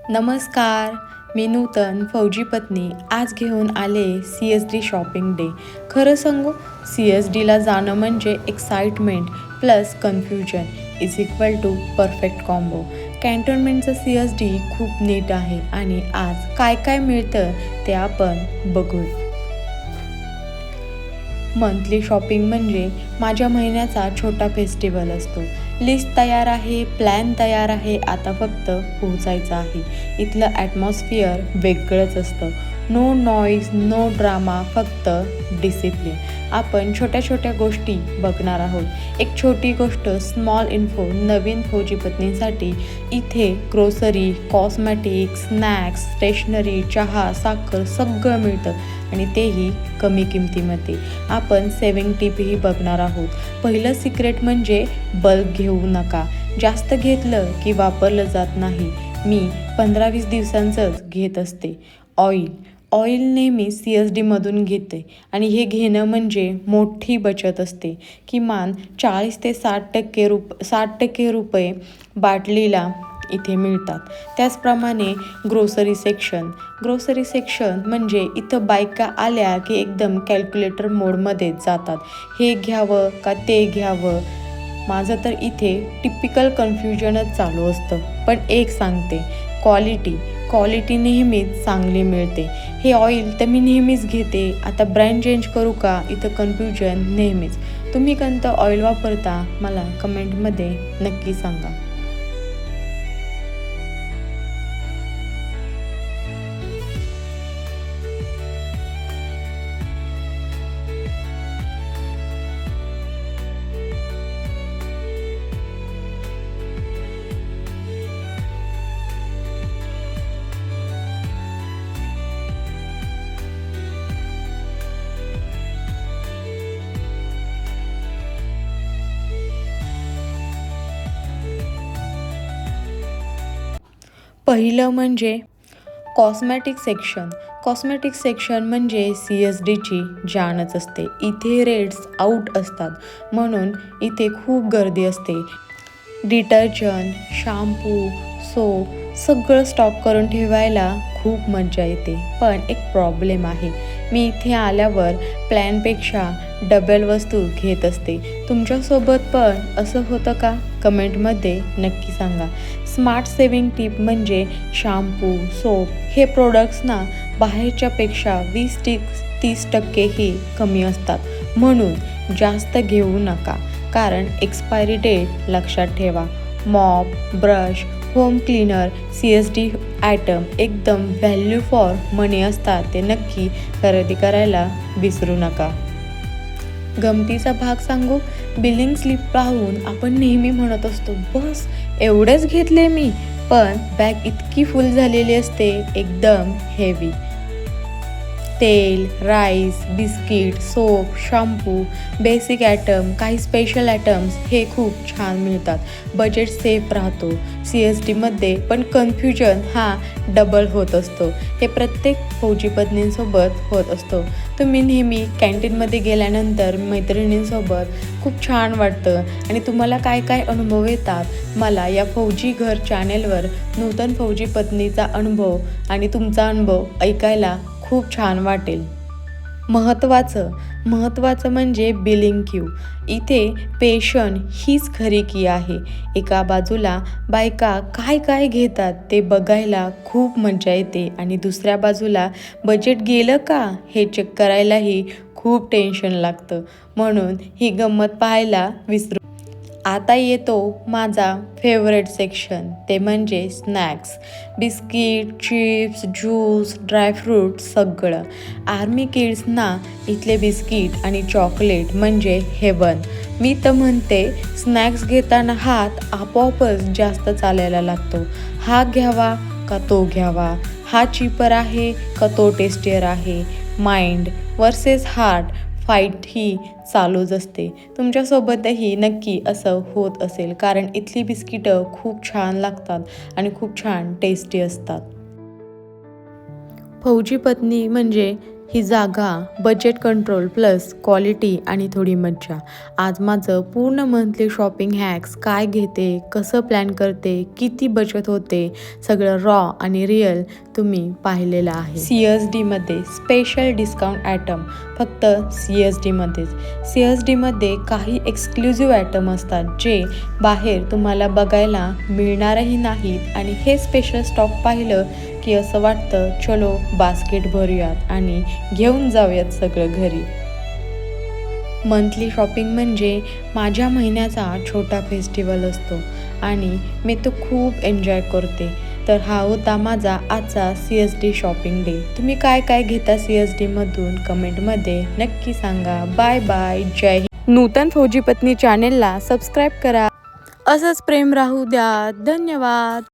नमस्कार, मी नूतन फौजी पत्नी आज घेऊन आले CSD शॉपिंग डे. खरं सांगू, CSDला जाणं म्हणजे excitement plus confusion is equal to perfect combo. कॅन्टोन्मेंटचं CSD खूप नीट आहे आणि आज काय काय मिळतं ते आपण बघू. मंथली शॉपिंग म्हणजे माझ्या महिन्याचा छोटा फेस्टिवल असतो. लिस्ट तयार आहे, प्लॅन तयार आहे, आता फक्त पोहोचायचं आहे. इथलं ॲटमॉस्फिअर वेगळंच असतं. नो नॉईज, नो ड्रामा, फक्त डिसिप्लिन. आपण छोट्या छोट्या गोष्टी बघणार आहोत. एक छोटी गोष्ट, स्मॉल इन्फो, नवीन फौजी पत्नींसाठी. इथे ग्रोसरी, कॉस्मॅटिक्स, स्नॅक्स, स्टेशनरी, चहा, साखर सगळं मिळतं आणि तेही कमी किमतीमध्ये. आपण सेविंग टिपही बघणार आहोत. पहिलं सिक्रेट म्हणजे बल्क घेऊ नका. जास्त घेतलं की वापरलं जात नाही. मी 15-20 दिवसांचंच घेत असते. ऑइल नेहमी CSDमधून घेते आणि हे घेणं म्हणजे मोठी बचत असते. किमान 40 ते 60% रुपये बाटलीला इथे मिळतात. त्याचप्रमाणे ग्रोसरी सेक्शन म्हणजे इथं बायका आल्या की एकदम कॅल्क्युलेटर मोडमध्ये जातात. हे घ्यावं का ते घ्यावं. माझं तर इथे टिपिकल कन्फ्युजनच चालू असतं. पण एक सांगते, क्वालिटी नेहमीच चांगली मिळते. हे ऑइल तर मी नेहमीच घेते, आता ब्रँड चेंज करू का, इथं कन्फ्युजन नेहमीच. तुम्ही कोणतं ऑइल वापरता मला कमेंटमध्ये नक्की सांगा. पहिलं म्हणजे कॉस्मॅटिक सेक्शन म्हणजे CSDची जानच असते. इथे रेट्स आउट असतात म्हणून इथे खूप गर्दी असते. डिटर्जंट, शॅम्पू, सोप सगळं स्टॉक करून ठेवायला खूप मजा येते. पण एक प्रॉब्लेम आहे, मी इथे आल्यावर प्लॅनपेक्षा डबल वस्तू घेत असते. तुमच्यासोबत पण असं होतं का? कमेंटमध्ये नक्की सांगा. स्मार्ट सेविंग टिप म्हणजे शॅम्पू, सोप हे प्रोडक्ट्स ना बाहेरच्यापेक्षा 20-30% कमी असतात म्हणून जास्त घेऊ नका. कारण एक्सपायरी डेट लक्षात ठेवा. Mop, brush, home cleaner, CSD item एकदम व्हॅल्यू फॉर मनी असतात. ते नक्की खरेदी करायला विसरू नका. गमतीचा भाग सांगू, बिलिंग स्लिप पाहून आपण नेहमी म्हणत असतो, बस एवढेच घेतले मी. पण बॅग इतकी फुल झालेली असते, एकदम हेवी. तेल, rice, biscuit, soap, shampoo, basic item, काही स्पेशल आयटम्स हे खूप छान मिळतात. बजेट सेफ राहतो CSDमध्ये. पण कन्फ्युजन हा डबल होत असतो. हे प्रत्येक फौजी पत्नींसोबत होत असतो. तुम्ही नेहमी कॅन्टीनमध्ये गेल्यानंतर मैत्रिणींसोबत खूप छान वाटतं आणि तुम्हाला काय काय अनुभव येतात मला या फौजी घर चॅनेलवर नूतन फौजी पत्नीचा अनुभव आणि तुमचा अनुभव ऐकायला खूप छान वाटेल. महत्त्वाचं म्हणजे बिलिंग क्यू. इथे पेशंट हीच खरी की आहे. एका बाजूला बायका काय काय घेतात ते बघायला खूप मजा येते आणि दुसऱ्या बाजूला बजेट गेलं का हे चेक करायलाही खूप टेन्शन लागतं. म्हणून ही गंमत पाहायला विसरू. आता येतो माझा फेवरेट सेक्शन, ते म्हणजे snacks. Biscuit, chips, juice, dry fruit सगळं. आर्मी किड्सना इथले बिस्किट आणि चॉकलेट म्हणजे हेवन. मी तर म्हणते स्नॅक्स घेताना हात आपोआपच जास्त चालायला लागतो. हा घ्यावा का तो घ्यावा, हा चीपर आहे का तो टेस्टियर आहे. माइंड वर्सेस हार्ट फाईट ही चालूच असते. तुमच्यासोबतही नक्की असं होत असेल, कारण इथली बिस्किटं खूप छान लागतात आणि खूप छान टेस्टी असतात. फौजी पत्नी म्हणजे ही जागा बजेट कंट्रोल प्लस क्वालिटी आणि थोडी मज्जा. आज माझं पूर्ण मंथली शॉपिंग हॅक्स, काय घेते, कसं प्लॅन करते, किती बचत होते, सगळं रॉ आणि रिअल तुम्ही पाहिलेलं आहे. CSDमध्ये स्पेशल डिस्काउंट आयटम फक्त CSDमध्येच. CSDमध्ये काही एक्सक्लुझिव्ह आयटम असतात जे बाहेर तुम्हाला बघायला मिळणारही नाहीत आणि हे स्पेशल स्टॉक पाहिलं की असं वाटतं चलो बास्केट भरूयात आणि घेऊन जाऊयात सगळं घरी. मंथली शॉपिंग म्हणजे माझ्या महिन्याचा छोटा फेस्टिवल असतो आणि मी तो खूप एन्जॉय करते. तर हा होता माझा आजचा CSD शॉपिंग डे. तुम्ही काय काय घेता CSDमधून कमेंटमध्ये नक्की सांगा. Bye bye. जय हिंद. नूतन फौजी पत्नी चॅनेलला सबस्क्राईब करा. असंच प्रेम राहू द्या. धन्यवाद.